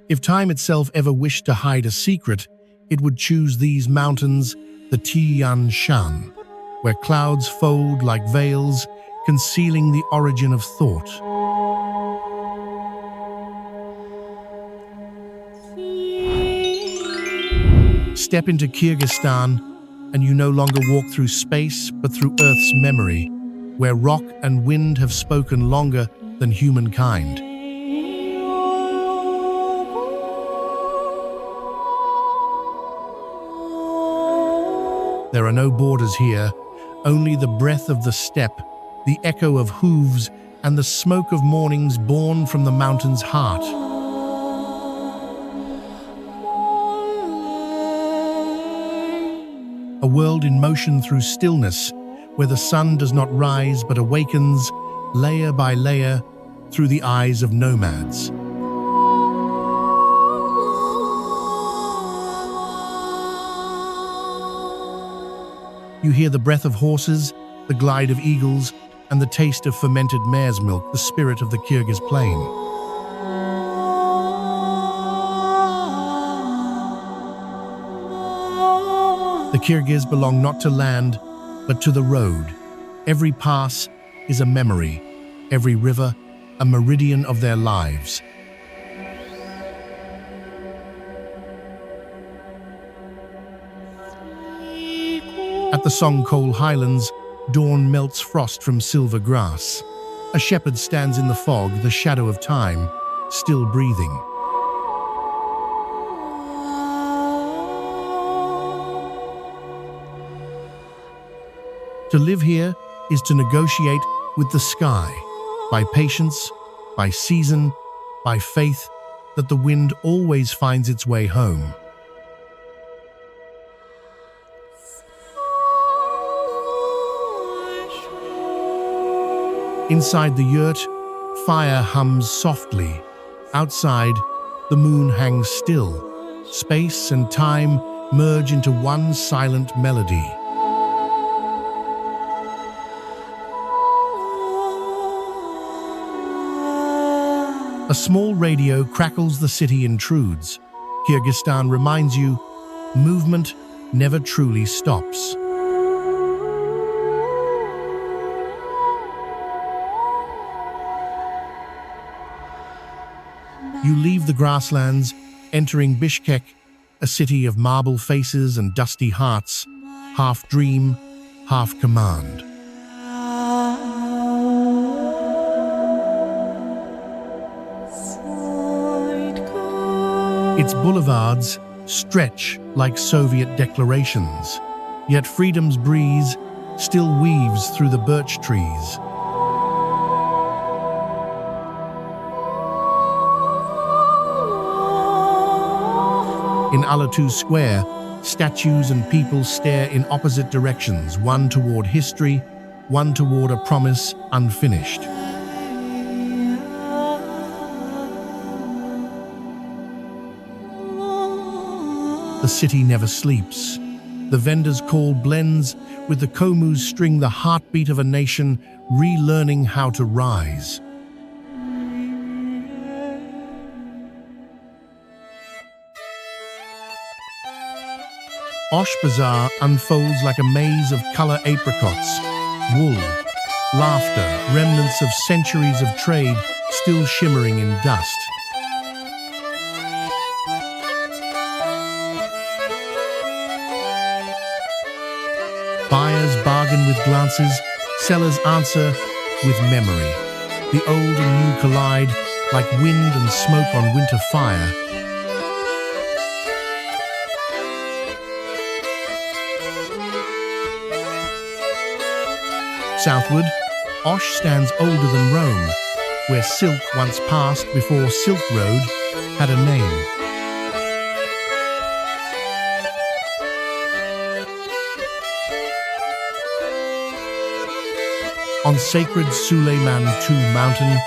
If time itself ever wished to hide a secret, it would choose these mountains, the Tian Shan, where clouds fold like veils, concealing the origin of thought. Step into Kyrgyzstan, and you no longer walk through space, but through Earth's memory, where rock and wind have spoken longer than humankind. There are no borders here, only the breath of the steppe, the echo of hooves, and the smoke of mornings born from the mountain's heart. A world in motion through stillness, where the sun does not rise but awakens, layer by layer, through the eyes of nomads. You hear the breath of horses, the glide of eagles, and the taste of fermented mare's milk, the spirit of the Kyrgyz plain. The Kyrgyz belong not to land, but to the road. Every pass is a memory, every river a meridian of their lives. At the Songkhol Highlands, dawn melts frost from silver grass. A shepherd stands in the fog, the shadow of time, still breathing. To live here is to negotiate with the sky, by patience, by season, by faith that the wind always finds its way home. Inside the yurt, fire hums softly. Outside, the moon hangs still. Space and time merge into one silent melody. A small radio crackles, the city intrudes. Kyrgyzstan reminds you, movement never truly stops. You leave the grasslands, entering Bishkek, a city of marble faces and dusty hearts, half dream, half command. Its boulevards stretch like Soviet declarations, yet freedom's breeze still weaves through the birch trees. In Alatu Square, statues and people stare in opposite directions, one toward history, one toward a promise unfinished. The city never sleeps. The vendor's call blends with the Komu's string, the heartbeat of a nation relearning how to rise. Osh Bazaar unfolds like a maze of color apricots, wool, laughter, remnants of centuries of trade still shimmering in dust. Buyers bargain with glances, sellers answer with memory. The old and new collide like wind and smoke on winter fire. Southward, Osh stands older than Rome, where silk once passed before Silk Road had a name. On sacred Suleiman II mountain,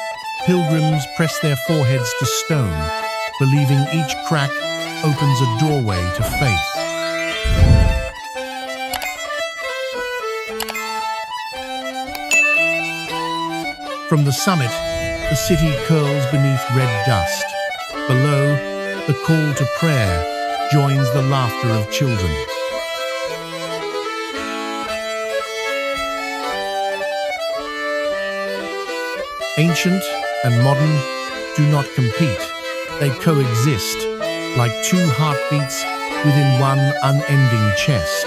pilgrims press their foreheads to stone, believing each crack opens a doorway to faith. From the summit, the city curls beneath red dust. Below, The call to prayer joins the laughter of children. Ancient and modern do not compete. They coexist like two heartbeats within one unending chest.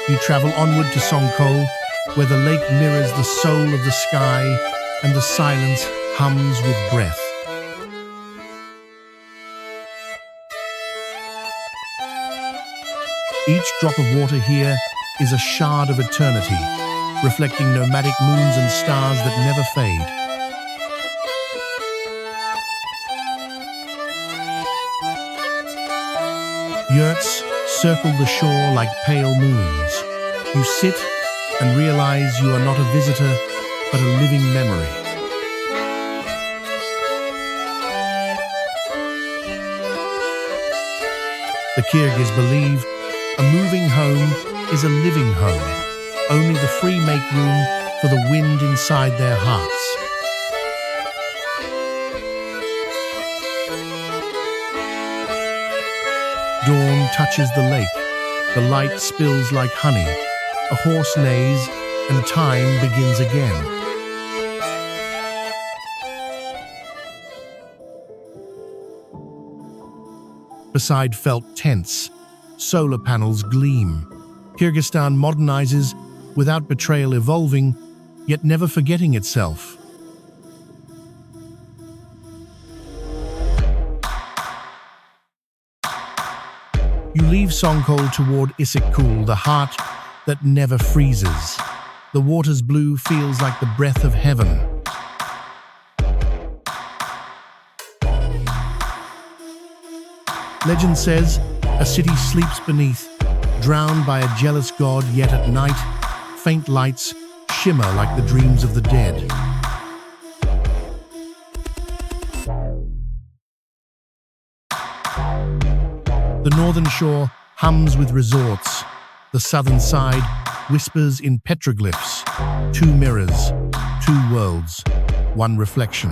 You travel onward to Songkol, where the lake mirrors the soul of the sky and the silence hums with breath. Each drop of water here is a shard of eternity, reflecting nomadic moons and stars that never fade. Yurts circle the shore like pale moons. You sit and realize you are not a visitor, but a living memory. The Kyrgyz believe a moving home is a living home. Only the free make room for the wind inside their hearts. Dawn touches the lake. The light spills like honey. A horse neighs, and time begins again. Beside felt tents, solar panels gleam. Kyrgyzstan modernizes without betrayal, evolving, yet never forgetting itself. You leave Songkol toward Issyk-Kul, the heart that never freezes. The water's blue feels like the breath of heaven. Legend says a city sleeps beneath, drowned by a jealous god, yet at night, faint lights shimmer like the dreams of the dead. The northern shore hums with resorts. The southern side whispers in petroglyphs. Two mirrors, two worlds, one reflection.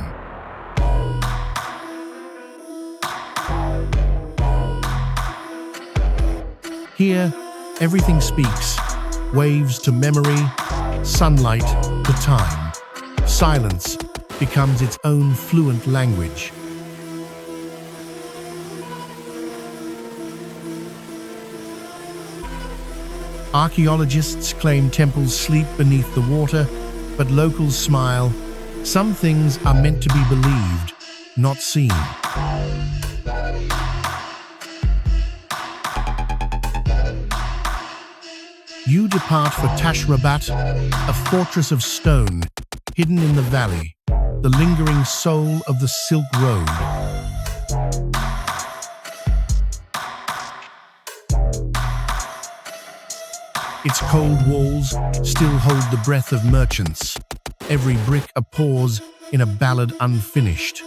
Here, everything speaks. Waves to memory, sunlight to time. Silence becomes its own fluent language. Archaeologists claim temples sleep beneath the water, but locals smile. Some things are meant to be believed, not seen. You depart for Tashrabat, a fortress of stone, hidden in the valley, the lingering soul of the Silk Road. Its cold walls still hold the breath of merchants, every brick a pause in a ballad unfinished.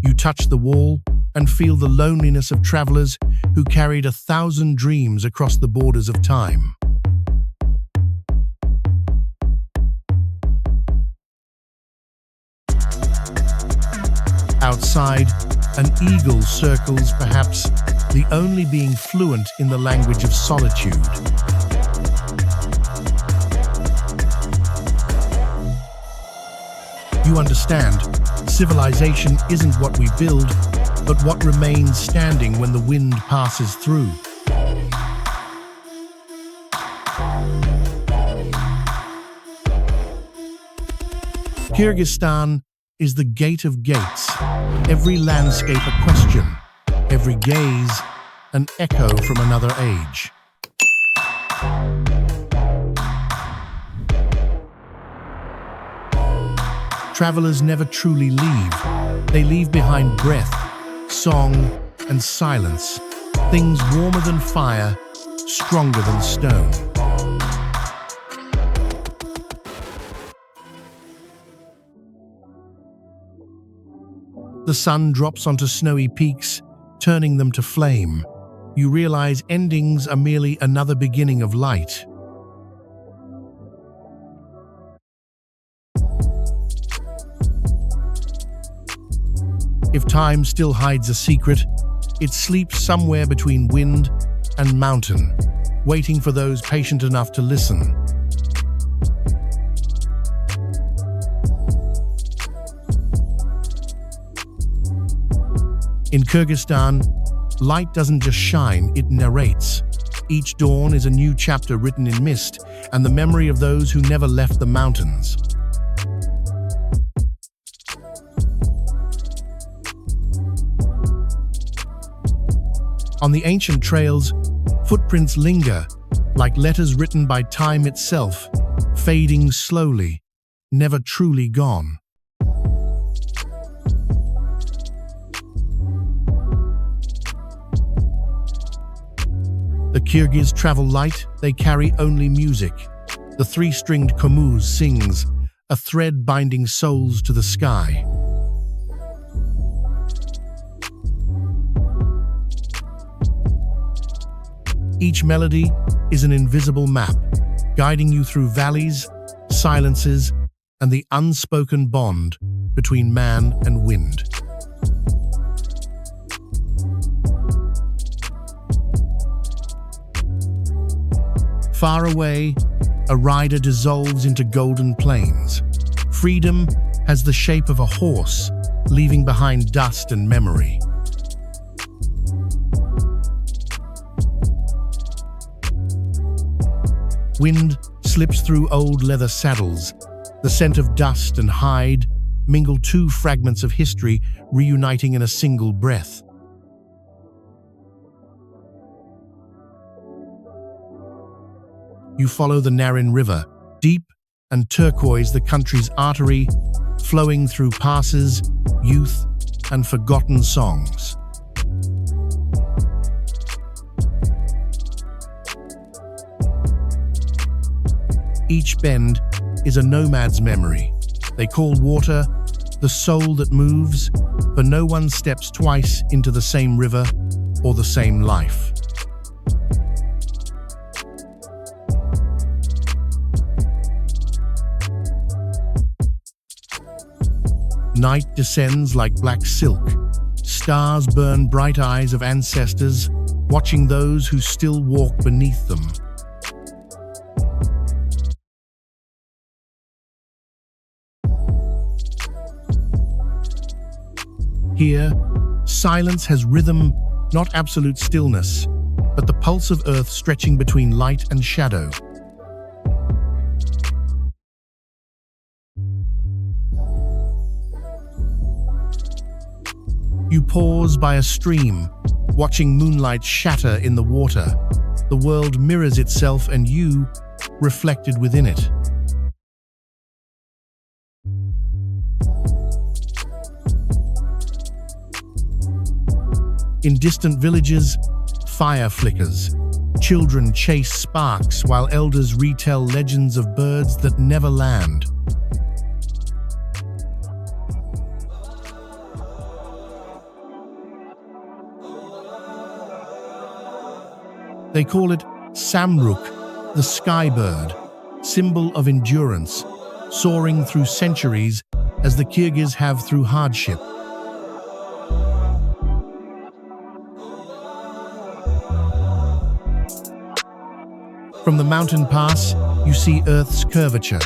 You touch the wall and feel the loneliness of travelers who carried 1,000 dreams across the borders of time. Outside, an eagle circles, perhaps the only being fluent in the language of solitude. You understand, civilization isn't what we build, but what remains standing when the wind passes through. Kyrgyzstan is the gate of gates, every landscape a question, every gaze an echo from another age. Travelers never truly leave. They leave behind breath, song, and silence, things warmer than fire, stronger than stone. The sun drops onto snowy peaks, turning them to flame. you realize endings are merely another beginning of light. If time still hides a secret, it sleeps somewhere between wind and mountain, waiting for those patient enough to listen. In Kyrgyzstan, light doesn't just shine, it narrates. Each dawn is a new chapter written in mist and the memory of those who never left the mountains. On the ancient trails, footprints linger, like letters written by time itself, fading slowly, never truly gone. The Kyrgyz travel light, they carry only music. The three-stringed Hooves sings, a thread binding souls to the sky. Each melody is an invisible map, guiding you through valleys, silences, and the unspoken bond between man and wind. Far away, a rider dissolves into golden plains. Freedom has the shape of a horse, leaving behind dust and memory. Wind slips through old leather saddles. The scent of dust and hide mingle two fragments of history, reuniting in a single breath. You follow the Narin River, deep and turquoise, the country's artery, flowing through passes, youth, and forgotten songs. Each bend is a nomad's memory. They call water the soul that moves, for no one steps twice into the same river or the same life. Night descends like black silk. Stars burn bright eyes of ancestors, watching those who still walk beneath them. Here, silence has rhythm, not absolute stillness, but the pulse of earth stretching between light and shadow. You pause by a stream, watching moonlight shatter in the water. The world mirrors itself and you, reflected within it. In distant villages, fire flickers. Children chase sparks while elders retell legends of birds that never land. They call it Samruk, the sky bird, symbol of endurance, soaring through centuries as the Kyrgyz have through hardship. From the mountain pass, you see Earth's curvature,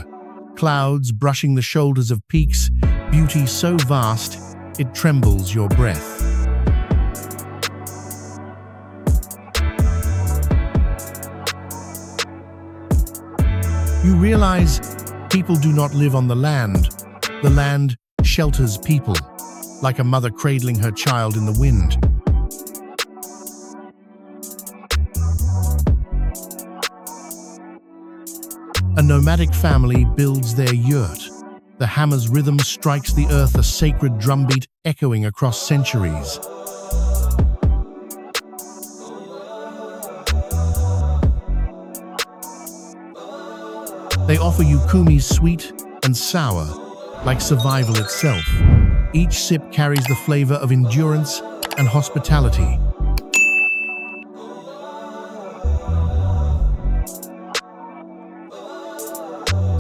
clouds brushing the shoulders of peaks, beauty so vast, it trembles your breath. You realize people do not live on the land shelters people, like a mother cradling her child in the wind. A nomadic family builds their yurt. The hammer's rhythm strikes the earth, a sacred drumbeat echoing across centuries. They offer you kumis sweet and sour, like survival itself. Each sip carries the flavor of endurance and hospitality.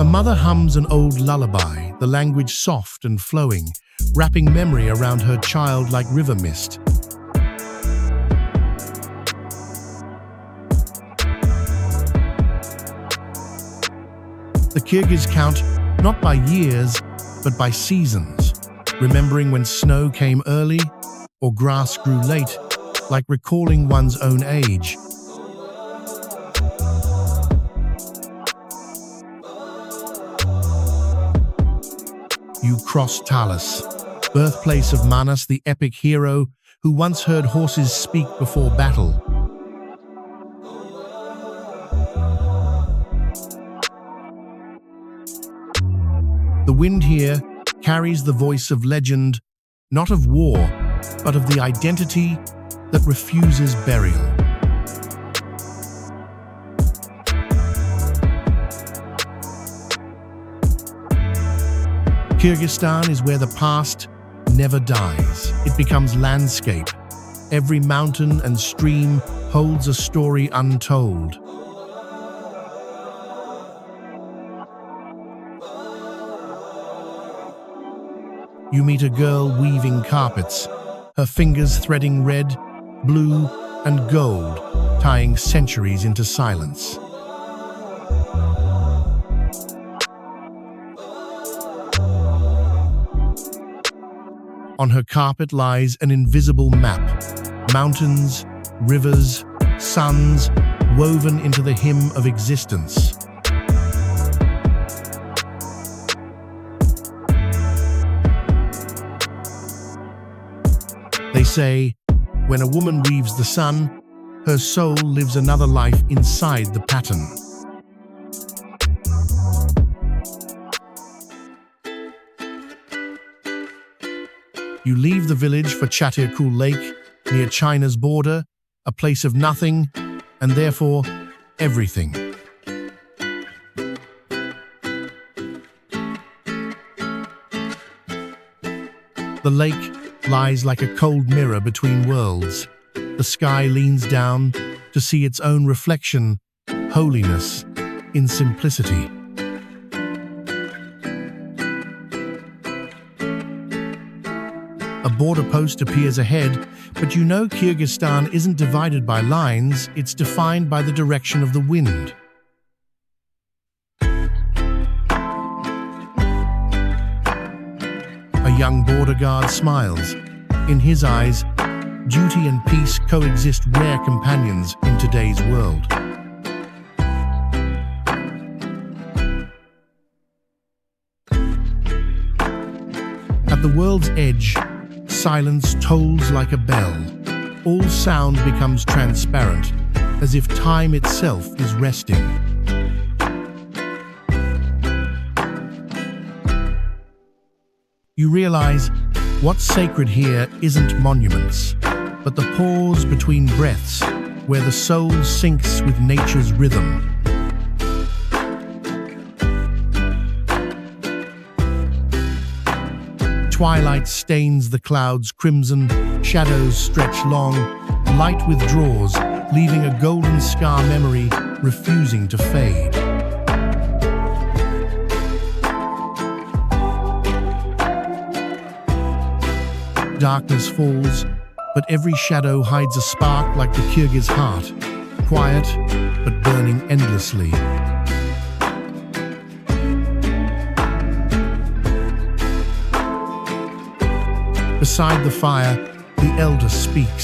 A mother hums an old lullaby, the language soft and flowing, wrapping memory around her child like river mist. The Kyrgyz count not by years, but by seasons, remembering when snow came early or grass grew late, like recalling one's own age. You cross Talas, birthplace of Manas, the epic hero who once heard horses speak before battle. The wind here carries the voice of legend, not of war, but of the identity that refuses burial. Kyrgyzstan is where the past never dies. It becomes landscape. Every mountain and stream holds a story untold. You meet a girl weaving carpets, her fingers threading red, blue, and gold, tying centuries into silence. On her carpet lies an invisible map, mountains, rivers, suns, woven into the hymn of existence. They say, when a woman weaves the sun, her soul lives another life inside the pattern. You leave the village for Chatirkul Lake, near China's border, a place of nothing, and therefore, everything. The lake lies like a cold mirror between worlds. The sky leans down to see its own reflection, holiness in simplicity. A border post appears ahead, but you know Kyrgyzstan isn't divided by lines, it's defined by the direction of the wind. A young border guard smiles. In his eyes, duty and peace coexist, rare companions in today's world. At the world's edge, silence tolls like a bell. All sound becomes transparent, as if time itself is resting. You realize what's sacred here isn't monuments, but the pause between breaths, where the soul syncs with nature's rhythm. Twilight stains the clouds crimson, shadows stretch long, light withdraws, leaving a golden scar memory refusing to fade. Darkness falls, but every shadow hides a spark like the Kyrgyz heart, quiet but burning endlessly. Beside the fire, the elder speaks.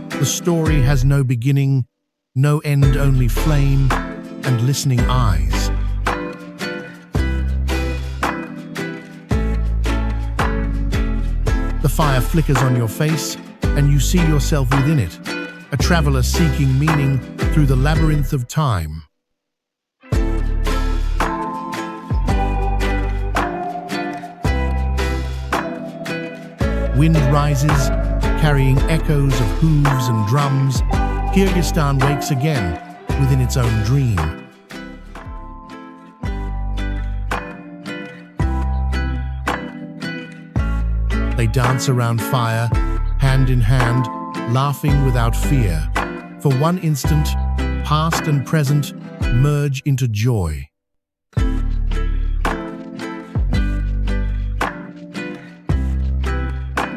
The story has no beginning, no end, only flame and listening eyes. The fire flickers on your face, and you see yourself within it, a traveler seeking meaning through the labyrinth of time. Wind rises, carrying echoes of hooves and drums. Kyrgyzstan wakes again within its own dream. They dance around fire, hand in hand, laughing without fear. For one instant, past and present merge into joy.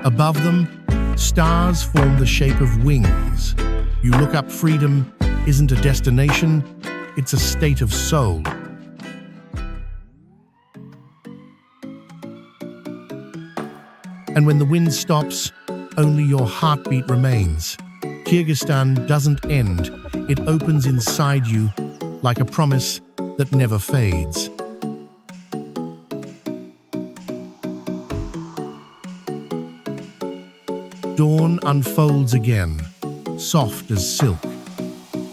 Above them, stars form the shape of wings. You look up. Freedom isn't a destination, it's a state of soul. And when the wind stops, only your heartbeat remains. Kyrgyzstan doesn't end, it opens inside you like a promise that never fades. Dawn unfolds again, soft as silk.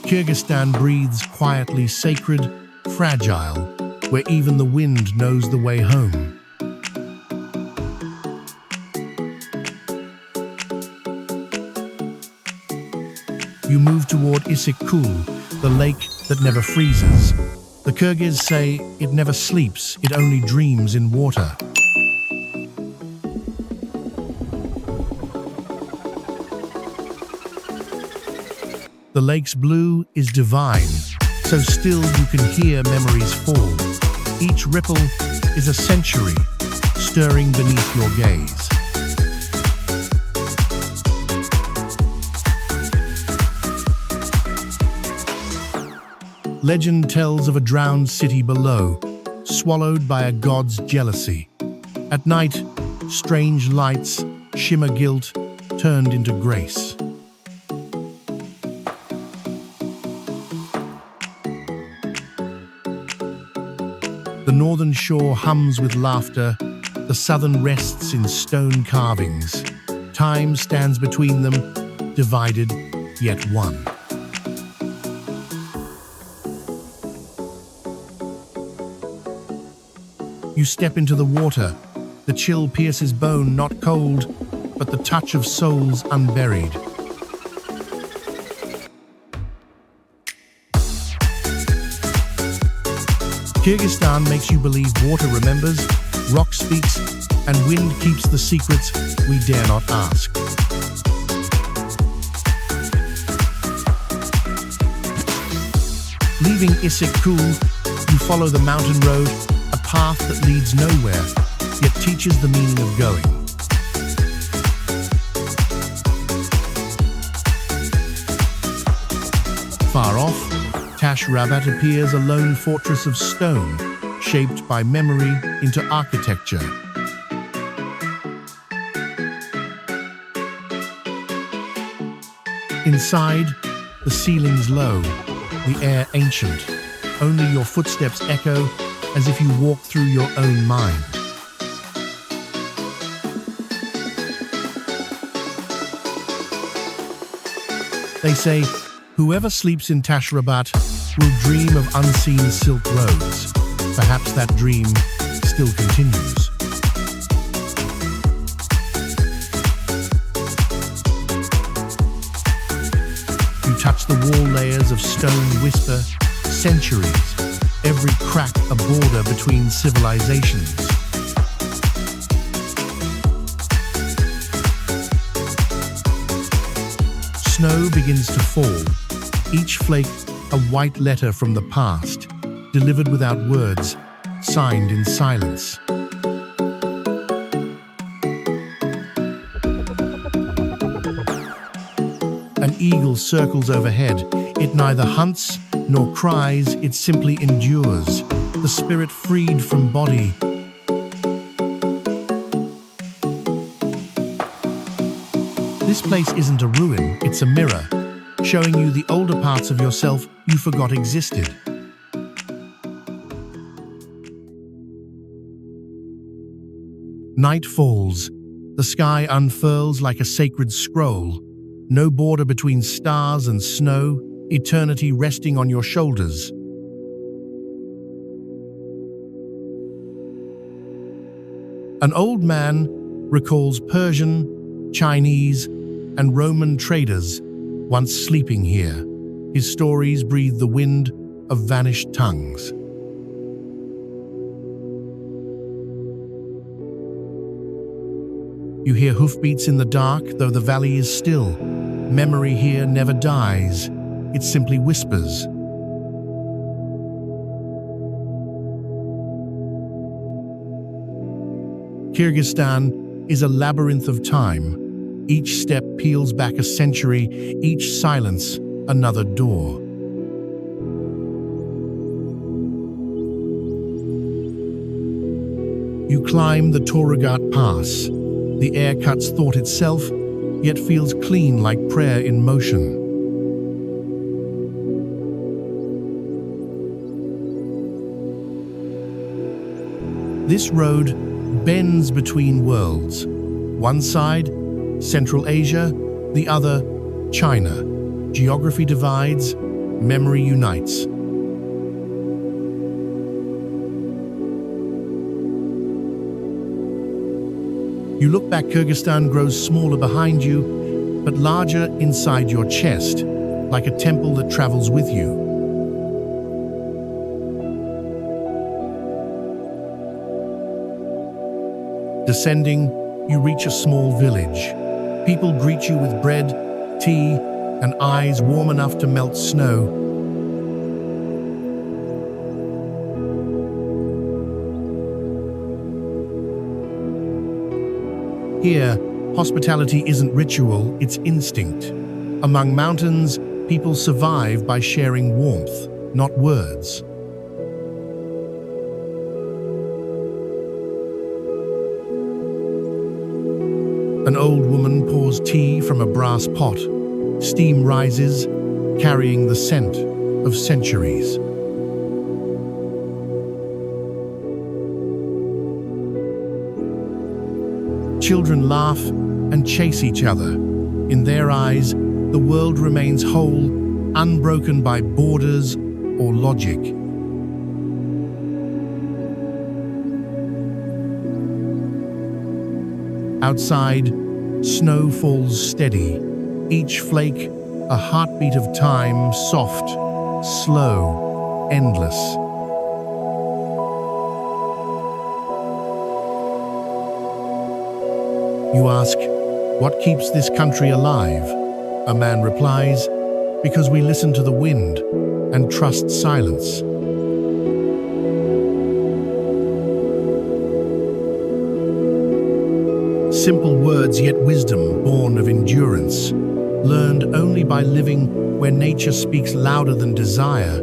Kyrgyzstan breathes quietly, sacred, fragile, where even the wind knows the way home. You move toward Issyk-Kul, the lake that never freezes. The Kyrgyz say it never sleeps, it only dreams in water. The lake's blue is divine, so still you can hear memories fall. Each ripple is a century, stirring beneath your gaze. Legend tells of a drowned city below, swallowed by a god's jealousy. At night, strange lights shimmer guilt, turned into grace. The northern shore hums with laughter, the southern rests in stone carvings. Time stands between them, divided yet one. You step into the water. The chill pierces bone, not cold, but the touch of souls unburied. Kyrgyzstan makes you believe water remembers, rock speaks, and wind keeps the secrets we dare not ask. Leaving Issyk-Kul, you follow the mountain road, a path that leads nowhere, yet teaches the meaning of going. Far off, Tashrabat appears a lone fortress of stone, shaped by memory into architecture. Inside, the ceiling's low, the air ancient. Only your footsteps echo as if you walk through your own mind. They say, whoever sleeps in Tashrabat will dream of unseen silk roads. Perhaps that dream still continues. You touch the wall layers of stone whisper, centuries, every crack a border between civilizations. Snow begins to fall, each flake a white letter from the past, delivered without words, signed in silence. An eagle circles overhead. It neither hunts nor cries, it simply endures, the spirit freed from body. This place isn't a ruin, it's a mirror, showing you the older parts of yourself you forgot existed. Night falls. The sky unfurls like a sacred scroll. No border between stars and snow, eternity resting on your shoulders. An old man recalls Persian, Chinese, and Roman traders once sleeping here. His stories breathe the wind of vanished tongues. You hear hoofbeats in the dark, though the valley is still. Memory here never dies, it simply whispers. Kyrgyzstan is a labyrinth of time. Each step peels back a century, each silence another door. You climb the Toragat Pass. The air cuts thought itself, yet feels clean like prayer in motion. This road bends between worlds. One side, Central Asia, the other, China. Geography divides, memory unites. You look back, Kyrgyzstan grows smaller behind you, but larger inside your chest, like a temple that travels with you. Descending, you reach a small village. People greet you with bread, tea, and eyes warm enough to melt snow. Here, hospitality isn't ritual, it's instinct. Among mountains, people survive by sharing warmth, not words. An old woman pours tea from a brass pot. Steam rises, carrying the scent of centuries. Children laugh and chase each other. In their eyes, the world remains whole, unbroken by borders or logic. Outside, snow falls steady, each flake a heartbeat of time, soft, slow, endless. You ask, what keeps this country alive? A man replies, because we listen to the wind and trust silence. Simple words, yet wisdom born of endurance, learned only by living where nature speaks louder than desire.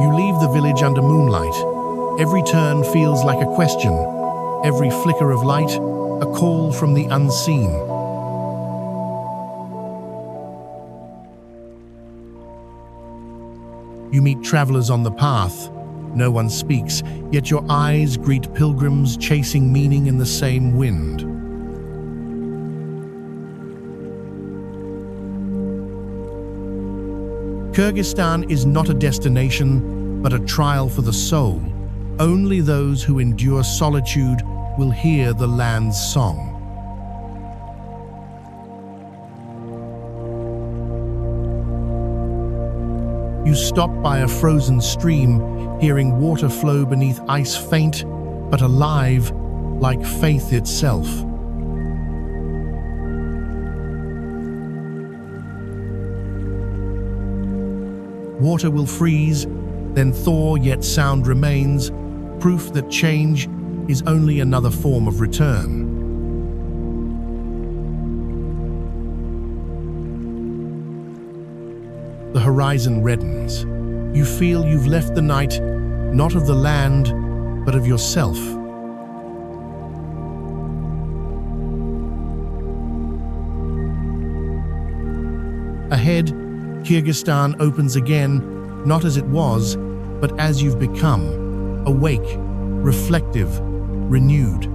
You leave the village under moonlight. Every turn feels like a question, every flicker of light, a call from the unseen. You meet travelers on the path. No one speaks, yet your eyes greet pilgrims chasing meaning in the same wind. Kyrgyzstan is not a destination, but a trial for the soul. Only those who endure solitude will hear the land's song. You stop by a frozen stream, hearing water flow beneath ice, faint but alive, like faith itself. Water will freeze, then thaw, yet sound remains, proof that change is only another form of return. The horizon reddens. You feel you've left the night, not of the land, but of yourself. Ahead, Kyrgyzstan opens again, not as it was, but as you've become, awake, reflective, renewed.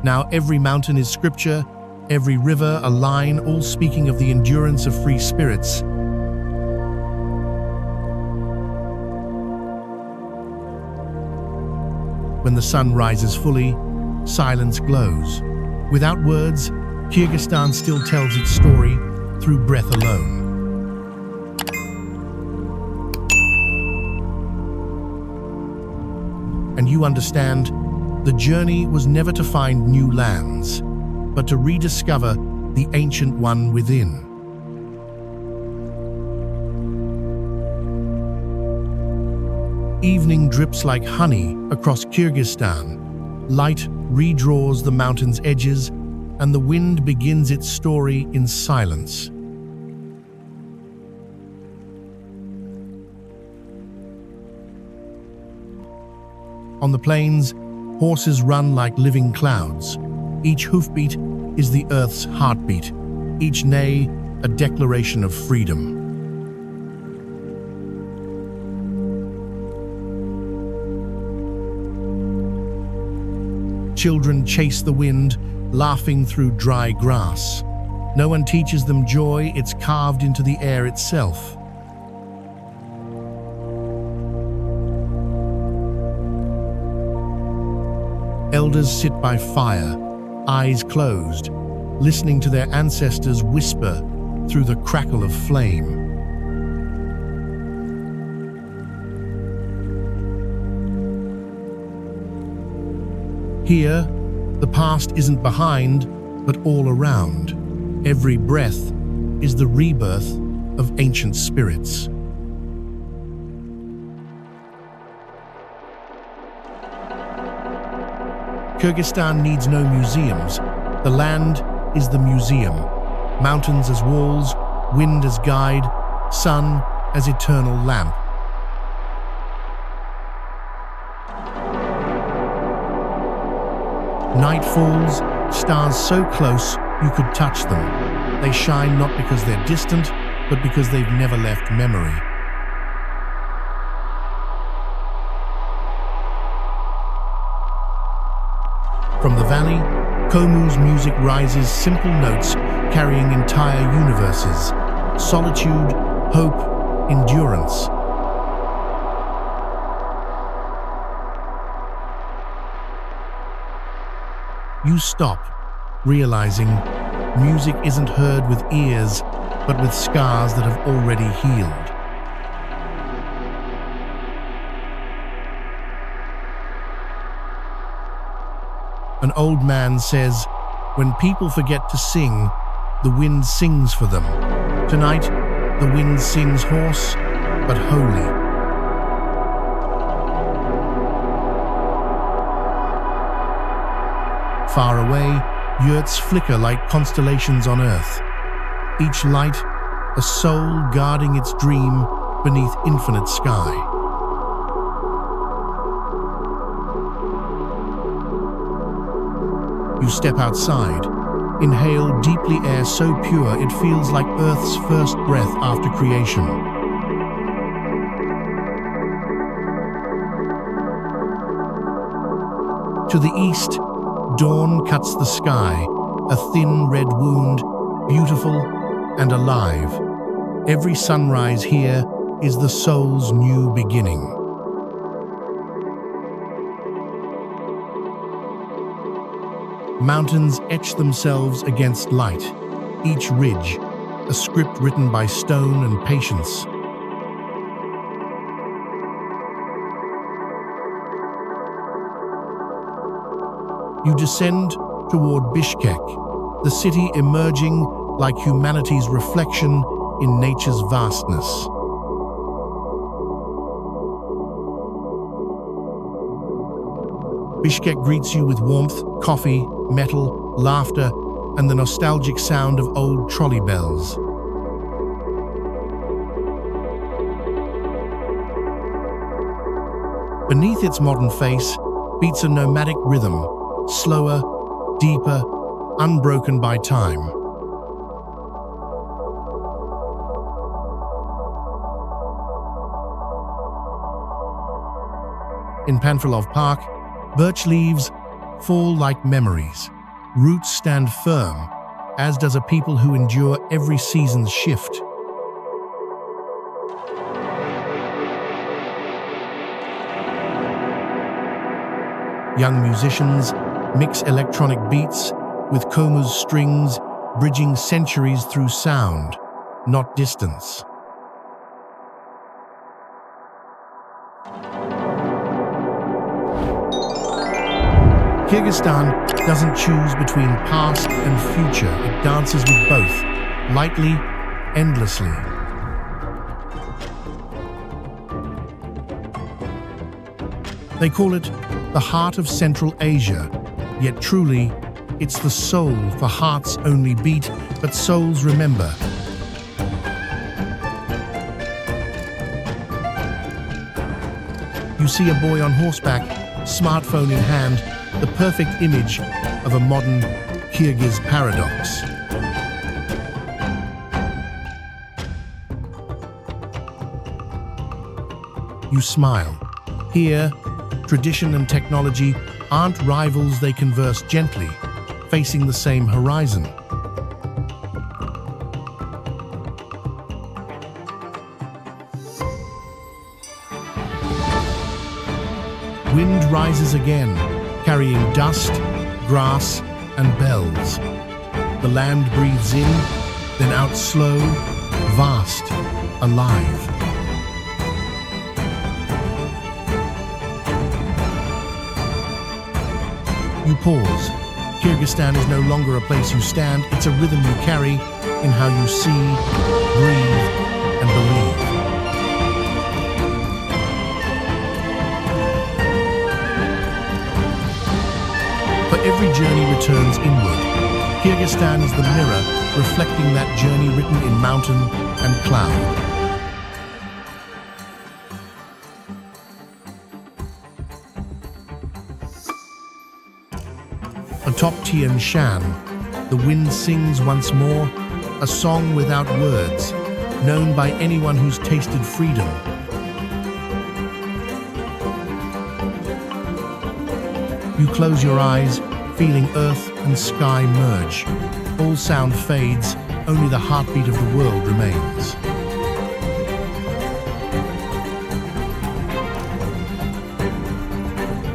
Now every mountain is scripture, every river a line, all speaking of the endurance of free spirits. When the sun rises fully, silence glows. Without words, Kyrgyzstan still tells its story through breath alone. And you understand, the journey was never to find new lands, but to rediscover the ancient one within. Evening drips like honey across Kyrgyzstan. Light redraws the mountain's edges, and the wind begins its story in silence. On the plains, horses run like living clouds. Each hoofbeat is the earth's heartbeat, each neigh a declaration of freedom. Children chase the wind, laughing through dry grass. No one teaches them joy, it's carved into the air itself. Elders sit by fire, eyes closed, listening to their ancestors whisper through the crackle of flame. Here, the past isn't behind, but all around. Every breath is the rebirth of ancient spirits. Kyrgyzstan needs no museums. The land is the museum. Mountains as walls, wind as guide, sun as eternal lamp. Night falls, stars so close you could touch them. They shine not because they're distant, but because they've never left memory. From the valley, Komu's music rises, simple notes carrying entire universes. Solitude, hope, endurance. You stop, realizing music isn't heard with ears, but with scars that have already healed. An old man says, when people forget to sing, the wind sings for them. Tonight, the wind sings hoarse, but holy. Far away, yurts flicker like constellations on earth. Each light, a soul guarding its dream beneath infinite sky. You step outside, inhale deeply air so pure it feels like Earth's first breath after creation. To the east, dawn cuts the sky, a thin red wound, beautiful and alive. Every sunrise here is the soul's new beginning. Mountains etch themselves against light, each ridge, a script written by stone and patience. You descend toward Bishkek, the city emerging like humanity's reflection in nature's vastness. Bishkek greets you with warmth, coffee, metal, laughter, and the nostalgic sound of old trolley bells. Beneath its modern face beats a nomadic rhythm, slower, deeper, unbroken by time. In Panfilov Park, birch leaves fall like memories. Roots stand firm, as does a people who endure every season's shift. Young musicians mix electronic beats with Komu's strings, bridging centuries through sound, not distance. Kyrgyzstan doesn't choose between past and future. It dances with both, lightly, endlessly. They call it the heart of Central Asia, yet truly, it's the soul, for hearts only beat, but souls remember. You see a boy on horseback, smartphone in hand, the perfect image of a modern Kyrgyz paradox. You smile. Here, tradition and technology aren't rivals, they converse gently, facing the same horizon. Wind rises again, carrying dust, grass, and bells. The land breathes in, then out slow, vast, alive. You pause. Kyrgyzstan is no longer a place you stand, it's a rhythm you carry in how you see, breathe, and believe. For every journey returns inward. Kyrgyzstan is the mirror reflecting that journey written in mountain and cloud. Atop Tian Shan, the wind sings once more, a song without words, known by anyone who's tasted freedom. You close your eyes, feeling earth and sky merge. All sound fades, only the heartbeat of the world remains.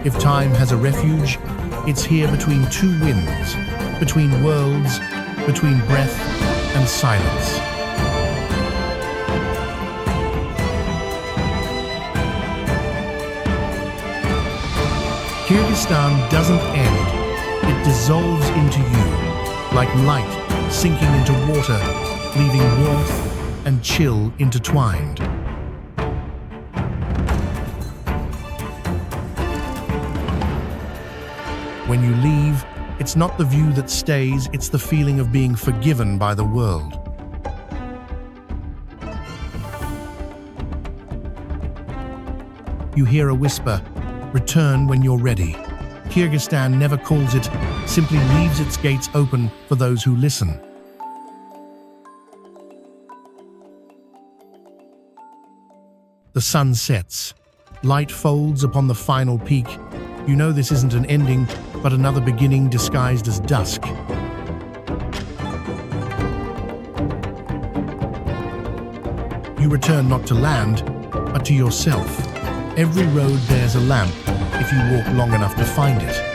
If time has a refuge, it's here between two winds, between worlds, between breath and silence. Kyrgyzstan doesn't end, it dissolves into you, like light sinking into water, leaving warmth and chill intertwined. When you leave, it's not the view that stays, it's the feeling of being forgiven by the world. You hear a whisper, return when you're ready. Kyrgyzstan never calls it, simply leaves its gates open for those who listen. The sun sets. Light folds upon the final peak. You know this isn't an ending, but another beginning disguised as dusk. You return not to land, but to yourself. Every road bears a lamp if you walk long enough to find it.